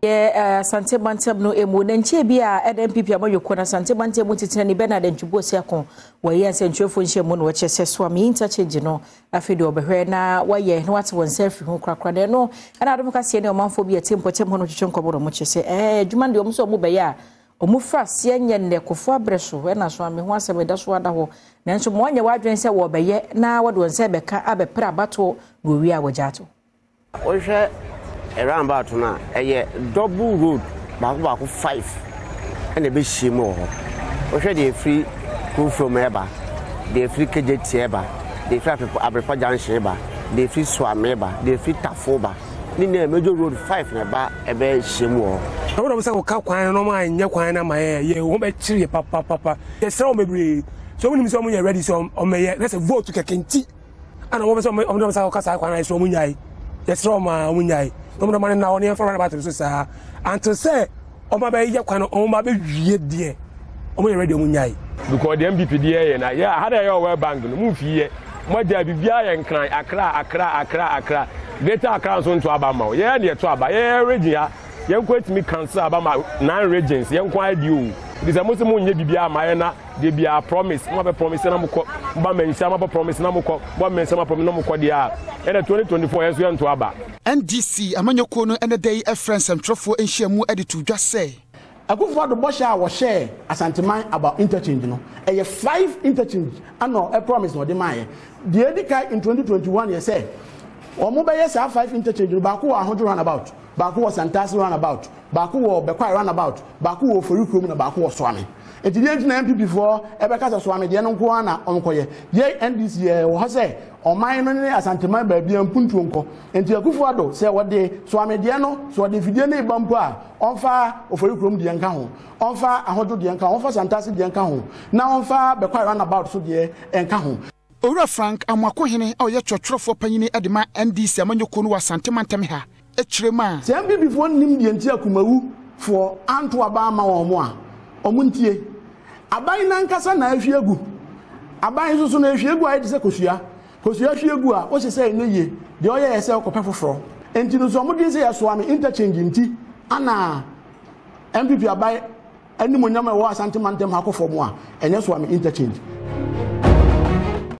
Sante Bantem no emu nenche bia MPP amoyoko na Sante Bantem mutitena ni Bernard Ntwubosi akon waye ansentwefo nhye no wachese Suame Interchange no afede obehwe na waye no wate wonself hu krakra no ana Adom Kasee ne omanfo bia tempotem hono twetwenko bo mo chese adwuma de omso mo be ya omufa se anye ne kofo abreso na Suame ho asem da so ada ho nanso mo anye wadwen se wo beye na wode wonse beka abepra abato no wi awojato ohwe around about now a double road back 5 and a bit shimo already free cool from Eba, they free KJT Eba, they free Abripa Junction Eba, they free Suame Eba, they free Tafoba. In the major road 5 and a bit shimo. I would have said, Kakwine, no mind, Yaquina, my ye won't be tree, papa. Yes, so maybe so many some are ready, so on me, let's vote to Kakinti. And over some of them, I saw Munyai. Yes, Roma, Munyai. No man now near for about the and to say, oh, my baby, oh, my baby, dear. Oh, my radio Munyai. Because the MPPDA and I had a your bank move here. My dear, be and cry, Accra. Better accounts on to Abama. Yeah, near to Abba, yeah, Regia. You quit me cancer about 9 regions. Young quiet you. This is most of Bibia, Mayana, they be a promise. Mother promise, and I'm a some promise, Namuko, 1 man, some from Namukodia. And a 2024 years we to Abba. NDC, Amanyokono, and a day a friend and trophy and share more editor just say. I go for the Bosha was share as anti-mine about interchange, you know. A 5 interchange, I know a promise no demand. The Edika in 2021, you say, or mobile yes, 5 interchange, Baku 100 runabout, Baku was Santas runabout, Baku or Bequai runabout, Baku or Furukum, Baku or Suame. It didn't MP before, Ebeka Suame, the Anonquana, Onkoye, yea, and this year, was say, or mine as anti-mine baby and Puntunko, and to a Kufuado, say what they Suame Diano, so the Videne Bampa, on fire of Furukum the Ankaho, on fire 100 the Ankaho, on fire Santas the Ankaho, now on fire Bequai runabout, so dear, and Kaho. Ora Frank amwakohene o ye twotwofo panyine edema NDC amanyoko no wasante mantem ha echirema se mbi before nim de ntia kumawu for anto aba ma wo mo a omuntie aban nan kasa na ahwiegu aban susu na ahwiegu a yedise kosua ahwiegu a o se se ne ye de o ye se okopɛ foforo enti no so mo de se ya Suame interchange nti ana MPP aban animonyam e wo asante mantem ha kofo mo a enye Suame interchange